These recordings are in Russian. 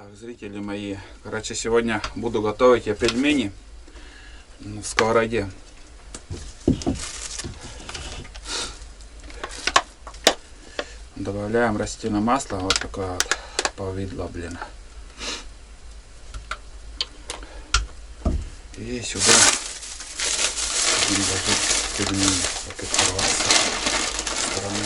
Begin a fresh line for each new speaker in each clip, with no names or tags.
Так, зрители мои, короче, сегодня буду готовить я пельмени в сковороде. Добавляем растительное масло, вот такое вот повидло, блин. И сюда будем ложить пельмени, как и порваться стороны.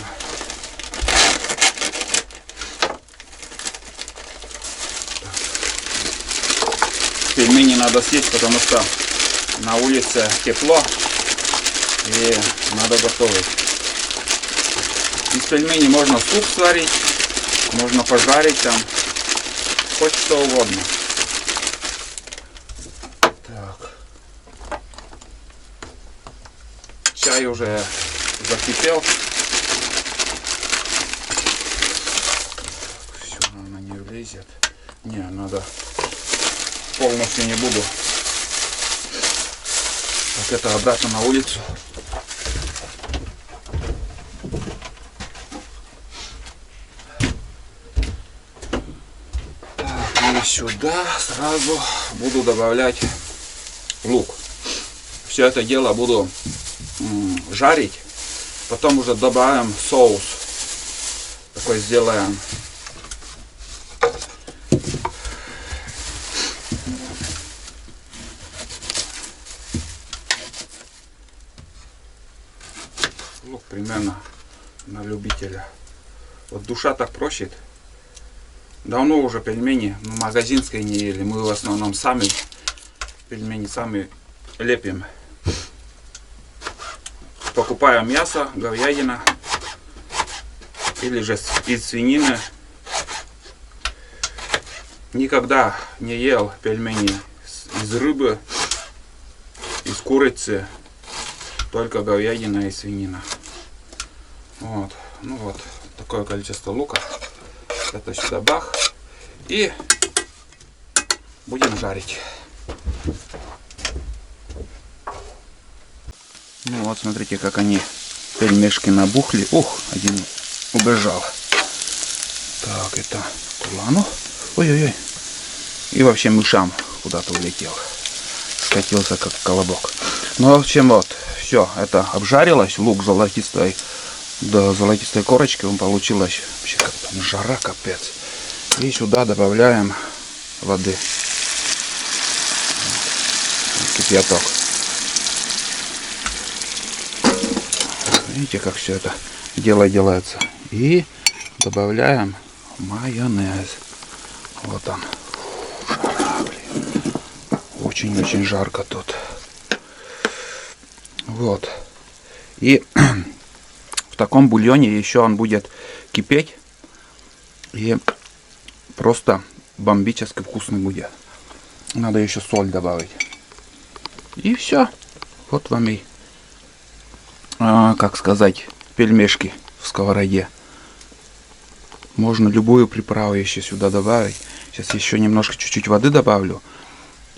Пельмени надо съесть, потому что на улице тепло и надо готовить. Из пельменей можно суп сварить, можно пожарить там, хоть что угодно. Так. Чай уже закипел. Все, она не влезет. Не, надо полностью не буду. Так, это обратно на улицу. Так, и сюда сразу буду добавлять лук. Все это дело буду жарить. Потом уже добавим соус. Такой сделаем. Лук примерно на любителя. Вот душа так просит. Давно уже пельмени магазинские не ели. Мы в основном сами пельмени сами лепим. Покупаем мясо, говядина или же из свинины. Никогда не ел пельмени из рыбы, из курицы. Только говядина и свинина. Вот. Ну вот. Такое количество лука. Это сюда бах. И будем жарить. Ну вот, смотрите, как они пельмешки набухли. Ух, один убежал. Так, это кулану. Ой-ой-ой. И вообще мышам куда-то улетел. Скатился как колобок. Ну, в общем, вот. Все, это обжарилось, лук золотистой, до золотистой корочки он получилось. Вообще как там жара капец. И сюда добавляем воды. Кипяток. Видите, как все это дело делается. И добавляем майонез. Вот он. Жара, блин. Очень-очень жарко тут. Вот. И в таком бульоне еще он будет кипеть. И просто бомбически вкусный будет. Надо еще соль добавить. И все. Вот вам и, как сказать, пельмешки в сковороде. Можно любую приправу еще сюда добавить. Сейчас еще немножко чуть-чуть воды добавлю.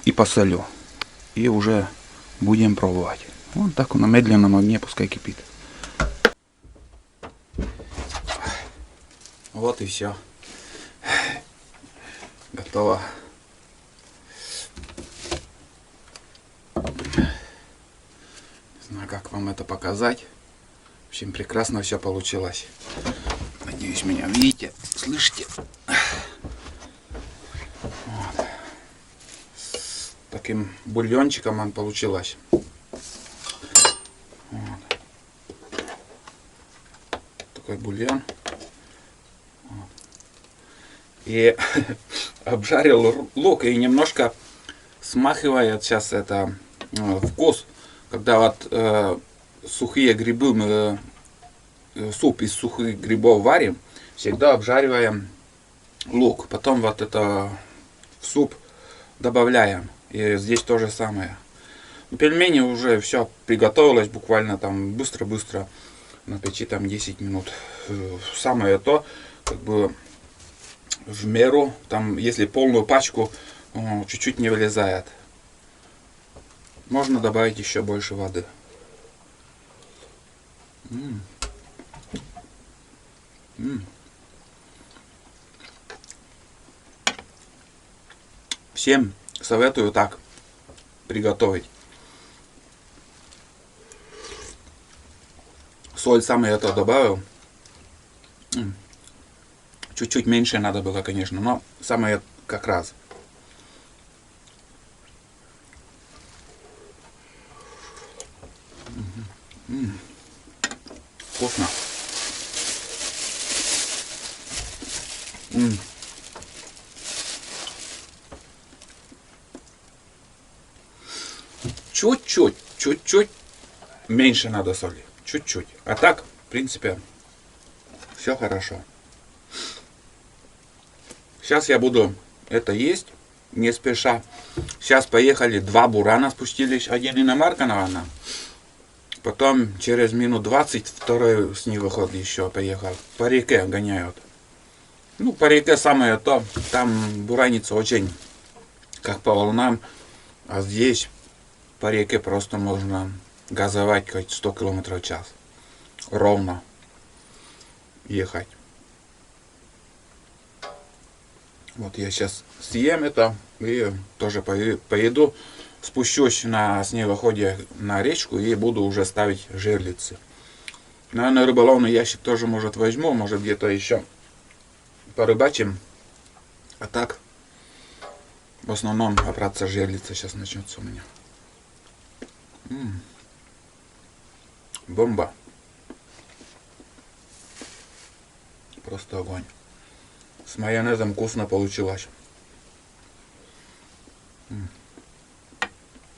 И посолю. И уже будем пробовать. Вот так он на медленном огне пускай кипит. Вот и все. Готово. Не знаю, как вам это показать. В общем, прекрасно все получилось. Надеюсь, меня видите, слышите. Вот. С таким бульончиком он получилось. Вот. Такой бульон. Вот. И обжарил лук и немножко смахивает сейчас это вкус, когда вот сухие грибы мы суп из сухих грибов варим, всегда обжариваем лук, потом вот это в суп добавляем. И здесь то же самое. Пельмени уже все приготовилось буквально там быстро-быстро на печи там 10 минут. Самое то, как бы в меру, там если полную пачку чуть-чуть не вылезает. Можно добавить еще больше воды. Всем советую так приготовить. Соль сам я это добавил. Чуть-чуть меньше надо было, конечно, но самое как раз. Вкусно. Чуть-чуть меньше надо соли. Чуть-чуть. А так, в принципе, все хорошо. Сейчас я буду это есть, не спеша. Сейчас поехали, 2 бурана спустились. Один иномарка, наверное. Потом через минут 20 второй снегоход еще поехал. По реке гоняют. Ну, по реке самое то. Там буранится очень, как по волнам. А здесь по реке просто можно газовать хоть 100 км в час. Ровно ехать. Вот я сейчас съем это и тоже поеду. Спущусь на снегоходе на речку и буду уже ставить жерлицы. Наверное, рыболовный ящик тоже может возьму, может где-то еще порыбачим. А так, в основном операция жерлица сейчас начнется у меня. Бомба. Просто огонь. С майонезом вкусно получилось.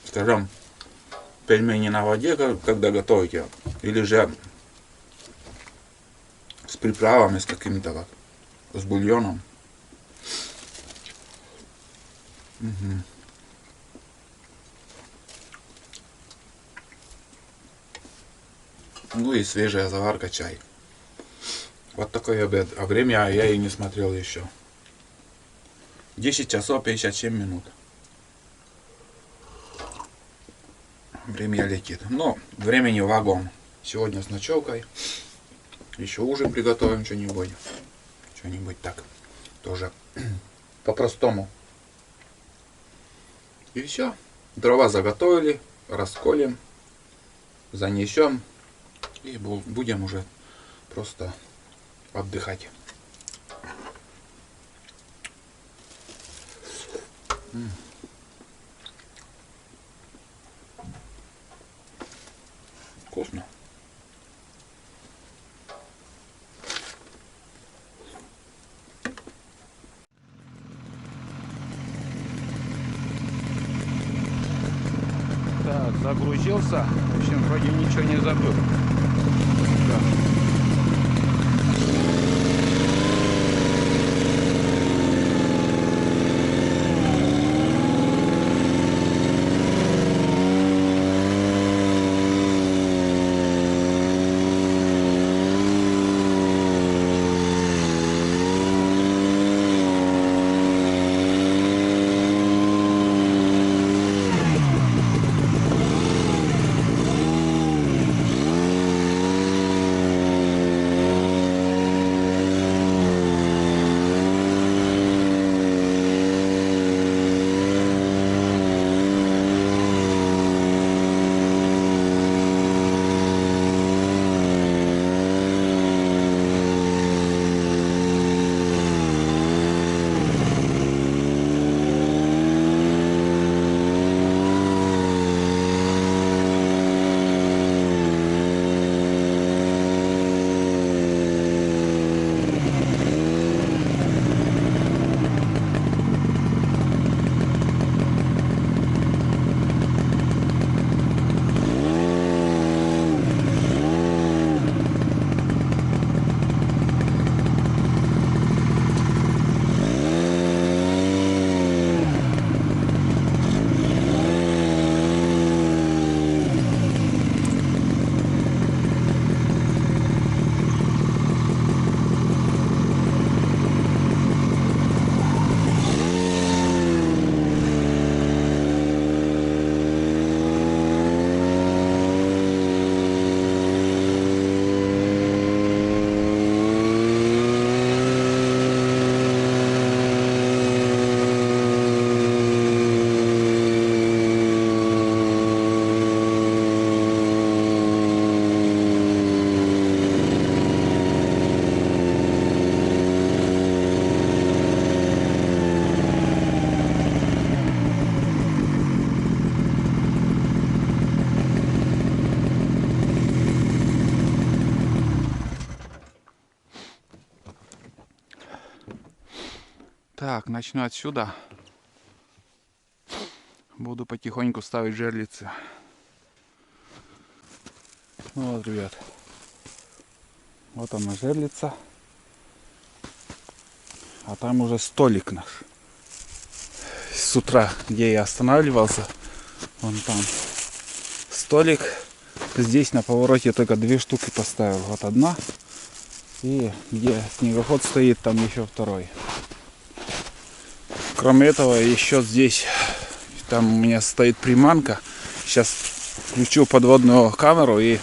Скажем, пельмени на воде, когда готовите, или же с приправами, с какими-то вот, с бульоном. Ну и свежая заварка, чай. Вот такой обед. А время я и не смотрел еще. 10 часов 57 минут. Время летит. Но времени вагон. Сегодня с ночевкой. Еще ужин приготовим что-нибудь. Что-нибудь так. Тоже по-простому. И все. Дрова заготовили. Расколем. Занесем. И будем уже просто отдыхать. Вкусно. Так, загрузился. В общем, вроде ничего не забыл. Да. Так, начну отсюда. Буду потихоньку ставить жерлицы. Ну вот, ребят. Вот она жерлица. А там уже столик наш. С утра, где я останавливался. Вон там столик. Здесь на повороте только 2 штуки поставил. Вот одна. И где снегоход стоит, там еще второй. Кроме этого, еще здесь, там у меня стоит приманка. Сейчас включу подводную камеру и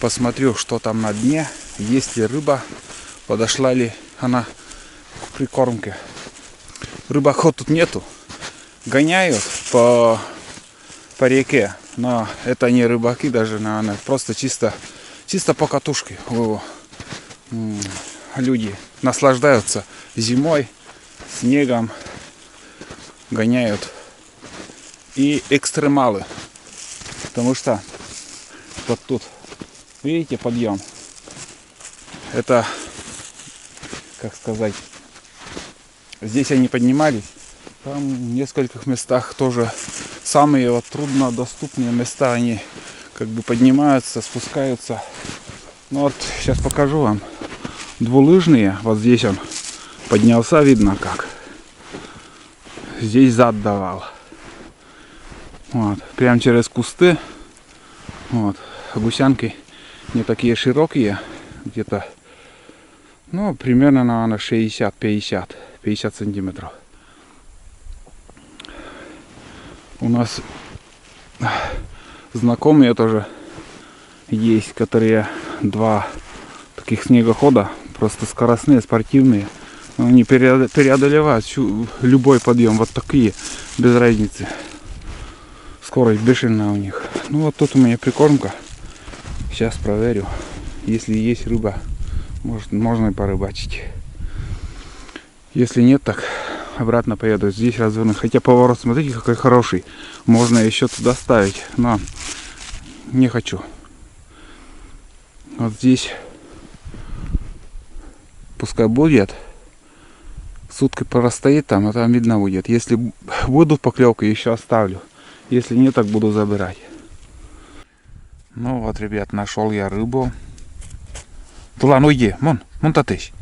посмотрю, что там на дне. Есть ли рыба, подошла ли она к прикормке. Рыбаков тут нету. Гоняют по реке. Но это не рыбаки даже, наверное. Просто чисто по катушке. Люди наслаждаются зимой, снегом. Гоняют. И экстремалы. Потому что вот тут, видите, подъем. Это, как сказать, здесь они поднимались. Там в нескольких местах тоже самые вот труднодоступные места, они как бы поднимаются, спускаются. Ну вот сейчас покажу вам. Двулыжные, вот здесь он поднялся, видно как. Здесь зад давал. Вот, прям через кусты. Вот, гусянки не такие широкие, где-то, ну, примерно, наверное, 50 сантиметров. У нас знакомые тоже есть, которые 2 таких снегохода, просто скоростные, спортивные. Они преодолевают любой подъем, вот такие, без разницы. Скорость бешеная у них. Ну вот тут у меня прикормка. Сейчас проверю. Если есть рыба, может, можно и порыбачить. Если нет, так обратно поеду. Здесь разверну. Хотя поворот, смотрите, какой хороший. Можно еще туда ставить. Но не хочу. Вот здесь пускай будет. Сутки простоит там, а там видно будет. Если будут поклевки, еще оставлю. Если нет, так буду забирать. Ну вот, ребят, нашел я рыбу. Тула, ну иди, мон татысь.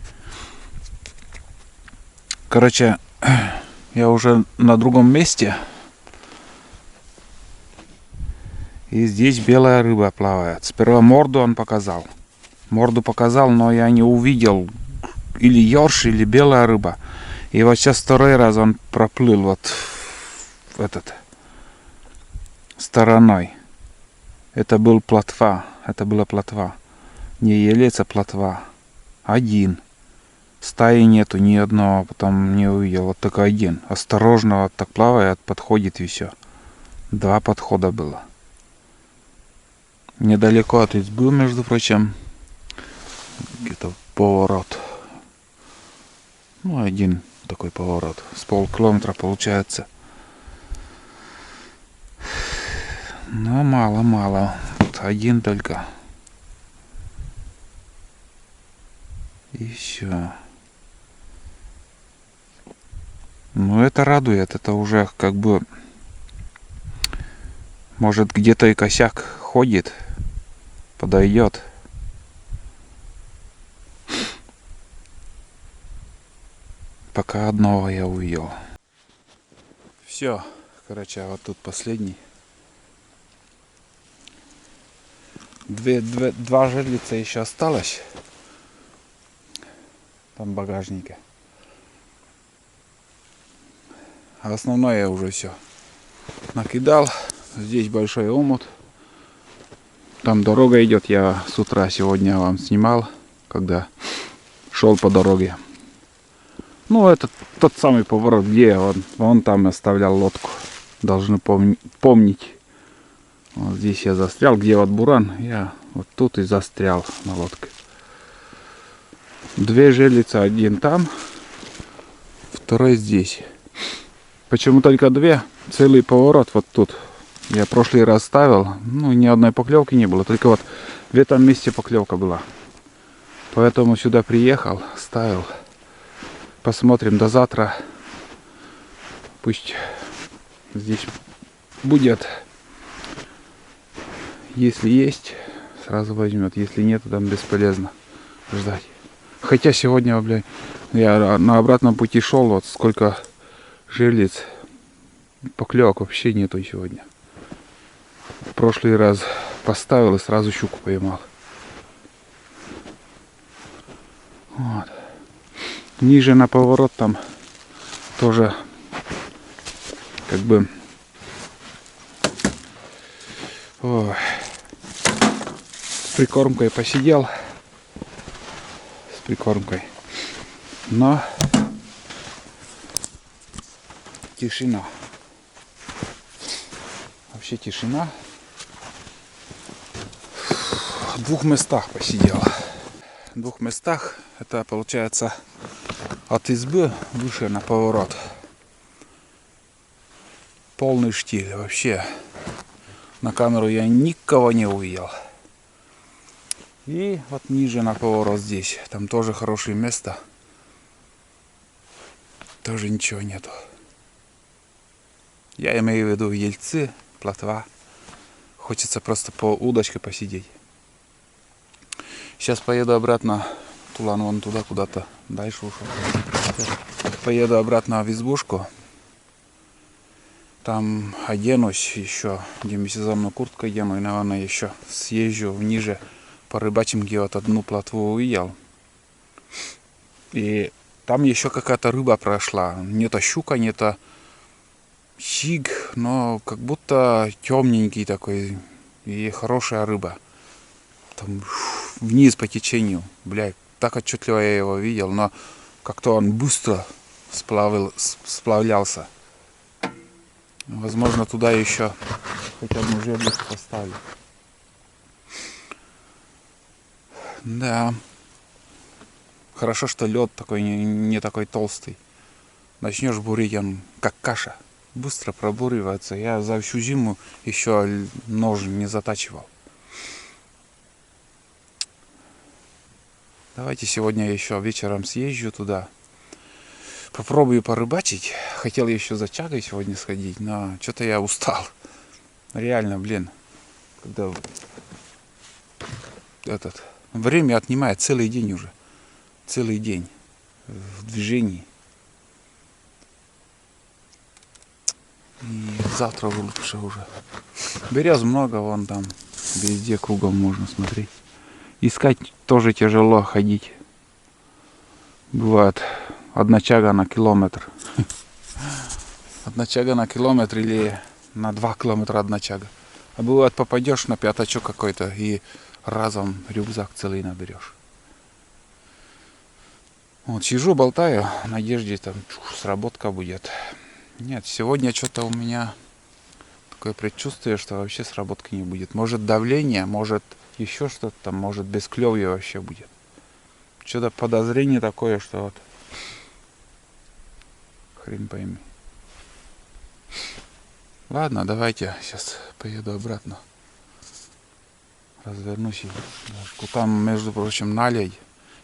Короче, я уже на другом месте. И здесь белая рыба плавает. Сперва морду он показал. Морду показал, но я не увидел, или ёрш, или белая рыба. И вот сейчас 2-й раз он проплыл вот этот стороной. Это был плотва. Это была плотва. Не елец, а плотва. Один. Стаи нету ни одного, потом не увидел. Вот только один. Осторожно, вот так плавает, подходит и все. 2 подхода было. Недалеко от избы, между прочим. Где-то поворот. Ну, один такой поворот. С полкилометра получается. Но мало. Вот один только. И все. Ну, это радует. Это уже как бы... Может, где-то и косяк ходит. Подойдет. Пока одного я увидел. Все. Короче, вот тут последний. 2 жерлица еще осталось. Там в багажнике. А основное я уже все накидал. Здесь большой омут. Там дорога идет. Я с утра сегодня вам снимал, когда шел по дороге. Ну, это тот самый поворот, где я вон там оставлял лодку. Должны помнить. Вот здесь я застрял, где вот буран. Я вот тут и застрял на лодке. 2 жерлицы, один там, 2-й здесь. Почему только 2? Целый поворот вот тут. Я прошлый раз ставил, ну, ни одной поклевки не было. Только вот в этом месте поклевка была. Поэтому сюда приехал, ставил. Посмотрим до завтра. Пусть здесь будет. Если есть, сразу возьмет. Если нет, то там бесполезно ждать. Хотя сегодня, блядь, я на обратном пути шел, вот сколько жерлиц, поклевок вообще нету сегодня. В прошлый раз поставил и сразу щуку поймал. Вот. Ниже на поворот там тоже как бы с прикормкой посидел. С прикормкой. Но тишина. Вообще тишина. В двух местах посидел. В двух местах. Это получается от избы выше на поворот. Полный штиль. Вообще на камеру я никого не увидел. И вот ниже на поворот здесь. Там тоже хорошее место. Тоже ничего нету. Я имею в виду ельцы, плотва. Хочется просто по удочке посидеть. Сейчас поеду обратно. Тулан вон туда куда-то дальше ушел. Поеду обратно в избушку. Там оденусь еще. Демисезонную куртку одену. И, наверное, еще съезжу ниже. Порыбачим, где вот одну плотву увидел. И там еще какая-то рыба прошла. Не то щука, не то щиг, но как будто темненький такой. И хорошая рыба. Там вниз по течению. Блядь, так отчетливо я его видел, но как-то он быстро сплавлялся. Возможно, туда еще хотя бы жерлицу поставлю. Да. Хорошо, что лед такой не такой толстый. Начнешь бурить, он как каша. Быстро пробуривается. Я за всю зиму еще нож не затачивал. Давайте сегодня еще вечером съезжу туда. Попробую порыбачить. Хотел еще за чагой сегодня сходить, но что-то я устал. Реально, блин. Когда время отнимает целый день уже. Целый день в движении. И завтра лучше уже. Берез много, вон там. Везде кругом можно смотреть. Искать тоже тяжело ходить. Бывает одна чага на километр. Одна чага на километр или на 2 километра одна чага. А бывает попадешь на пятачок какой-то и разом рюкзак целый наберешь. Вот сижу, болтаю, в надежде там сработка будет. Нет, сегодня что-то у меня такое предчувствие, что вообще сработки не будет. Может давление, может еще что-то там, может бесклёвье вообще будет. Что-то подозрение такое, что вот хрен пойми. Ладно, давайте сейчас поеду обратно. Развернусь и там, между прочим, наледь.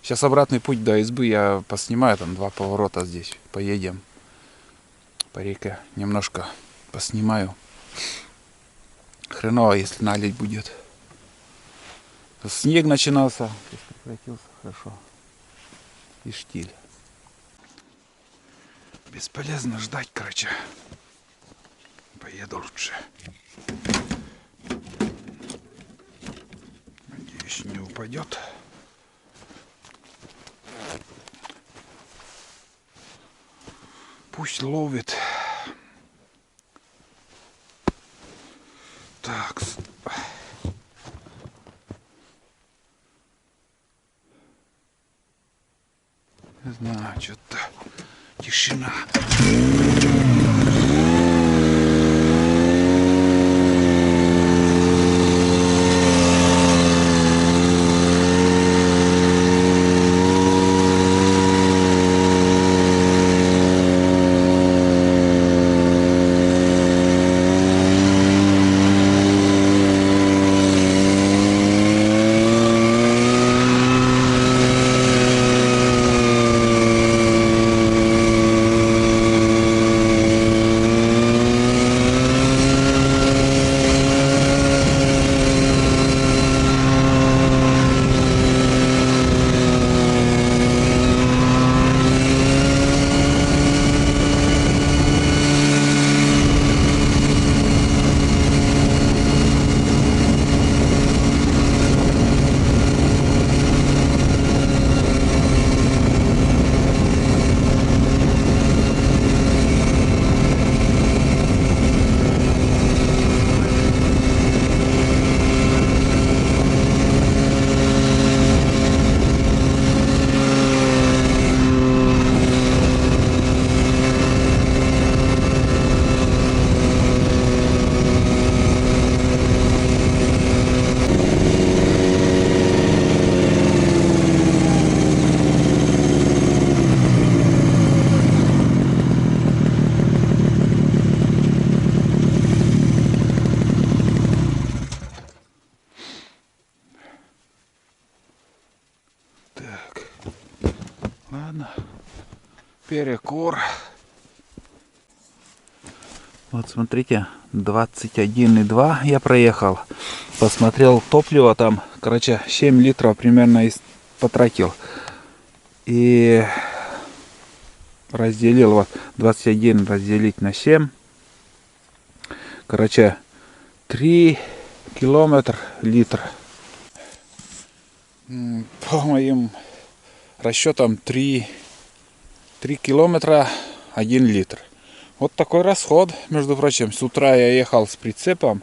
Сейчас обратный путь до избы я поснимаю, там 2 поворота здесь. Поедем по реке, немножко поснимаю. Хреново, если наледь будет. Снег начинался, прекратился, хорошо. И штиль. Бесполезно ждать, короче. Поеду лучше. Надеюсь, не упадет. Пусть ловит. Так. Не знаю, что-то тишина. Перекур. Вот смотрите, 21,2 я проехал. Посмотрел топливо там, короче, 7 литров примерно потратил. И разделил, вот, 21 разделить на 7. Короче, 3 километра литр. По моим расчетам 3 километра 1 литр. Вот такой расход, между прочим. С утра я ехал с прицепом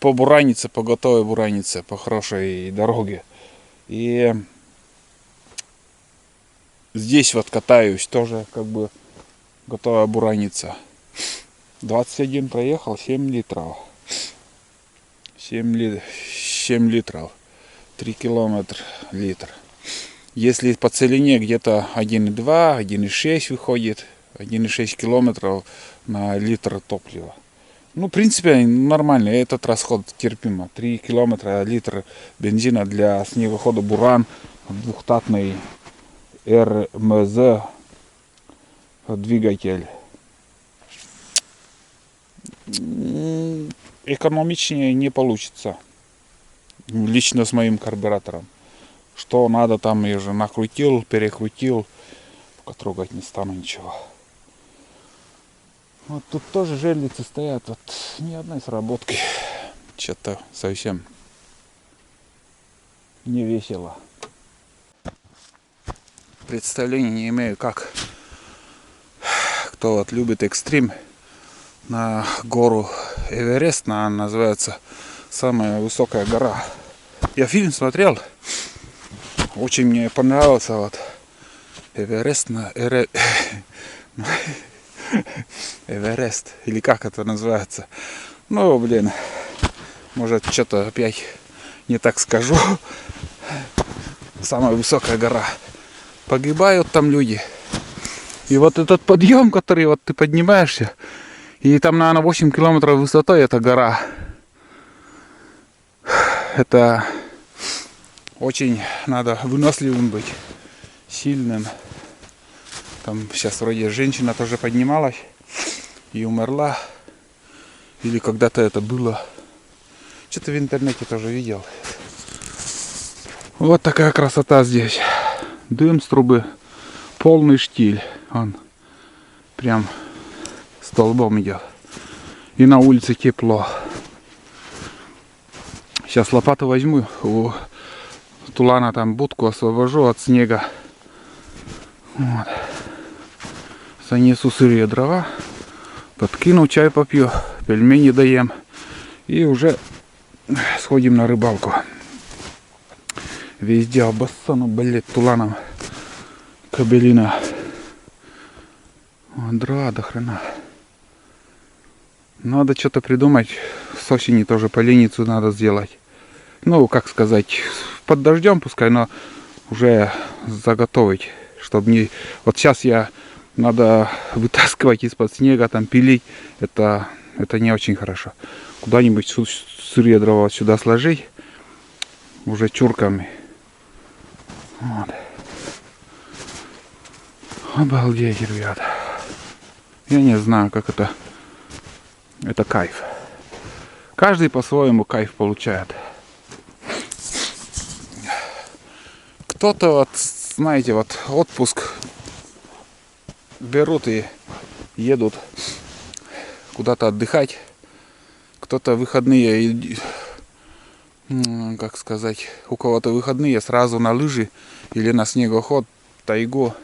по Буранице, по готовой Буранице, по хорошей дороге. И здесь вот катаюсь, тоже как бы готовая Бураница. 21 проехал, 7 литров. 7 литров. 3 километра литр. Если по целине где-то 1,2, 1,6 выходит, 1,6 километров на литр топлива. Ну, в принципе, нормально, этот расход терпимо. 3 километра литр бензина для снегохода Буран, двухтактный РМЗ двигатель. Экономичнее не получится. Лично с моим карбюратором. Что надо, там я уже накрутил, перекрутил. Пока трогать не стану ничего. Вот тут тоже жерлицы стоят. Вот ни одной сработки. Что-то совсем не весело. Представления не имею, как кто вот любит экстрим. На гору Эверест, она называется самая высокая гора. Я фильм смотрел, очень мне понравился вот Эверест Эверест, или как это называется. Ну, блин, может что-то опять не так скажу. Самая высокая гора. Погибают там люди. И вот этот подъем, который вот ты поднимаешься, и там, наверное, 8 километров высотой эта гора. Это очень надо выносливым быть, сильным. Там сейчас вроде женщина тоже поднималась и умерла. Или когда-то это было. Что-то в интернете тоже видел. Вот такая красота здесь. Дым с трубы. Полный штиль. Он прям столбом идет. И на улице тепло. Сейчас лопату возьму. У Тулана там будку освобожу от снега. Вот. Занесу сырые дрова. Подкину, чай попью. Пельмени доем. И уже сходим на рыбалку. Везде обоссано, блядь, Туланом. Кабелина. Дрова до хрена. Надо что-то придумать. С осени тоже поленницу надо сделать. Ну, как сказать, под дождем пускай, но уже заготовить. Чтобы не... Вот сейчас надо вытаскивать из-под снега, там пилить. Это не очень хорошо. Куда-нибудь сырые дрова сюда сложить. Уже чурками. Вот. Обалдеть, ребята. Я не знаю, как это. Это кайф. Каждый по-своему кайф получает. Кто-то, вот, знаете, вот отпуск берут и едут куда-то отдыхать. Кто-то выходные, как сказать, у кого-то выходные сразу на лыжи или на снегоход, тайгу.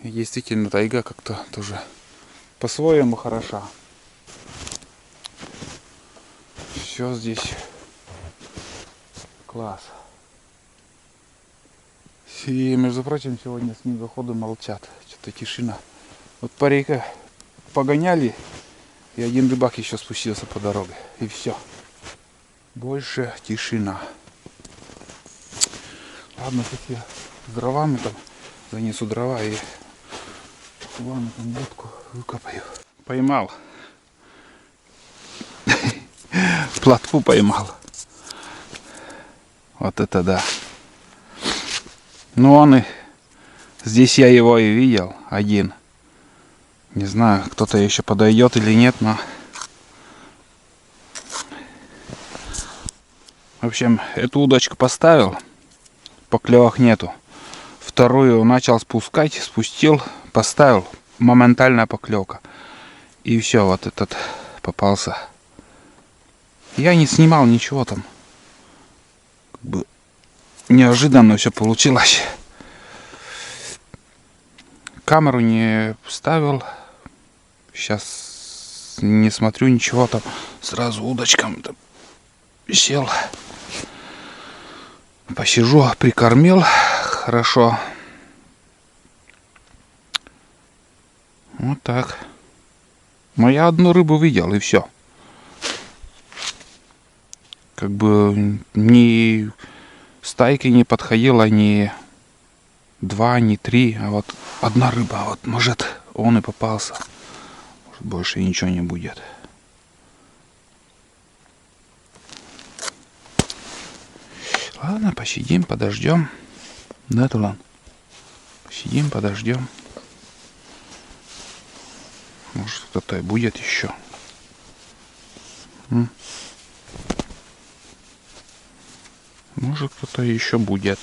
И действительно, тайга как-то тоже по-своему хороша. Все здесь класс. И, между прочим, сегодня снегоходы молчат. Что-то тишина. Вот по реке погоняли, и один рыбак еще спустился по дороге. И все. Больше тишина. Ладно, сейчас я с дровами там занесу дрова и ладно, там будку выкопаю. Поймал. Плотву поймал. Вот это да. Ну он и... Здесь я его и видел. Один. Не знаю, кто-то еще подойдет или нет, но... В общем, эту удочку поставил, поклевок нету. Вторую начал спускать, спустил, поставил, моментальная поклевка. И все, вот этот попался. Я не снимал ничего там. Как бы неожиданно все получилось. Камеру не ставил. Сейчас не смотрю ничего там. Сразу удочком там сел. Посижу, прикормил хорошо. Вот так. Но я одну рыбу видел, и все. Как бы ни стайки не подходила, ни два, ни три, а вот одна рыба. Вот может он и попался. Может больше ничего не будет. Ладно, посидим, подождем. Да, Тулан? Посидим, подождем. Может кто-то и будет еще. Может кто-то еще будет.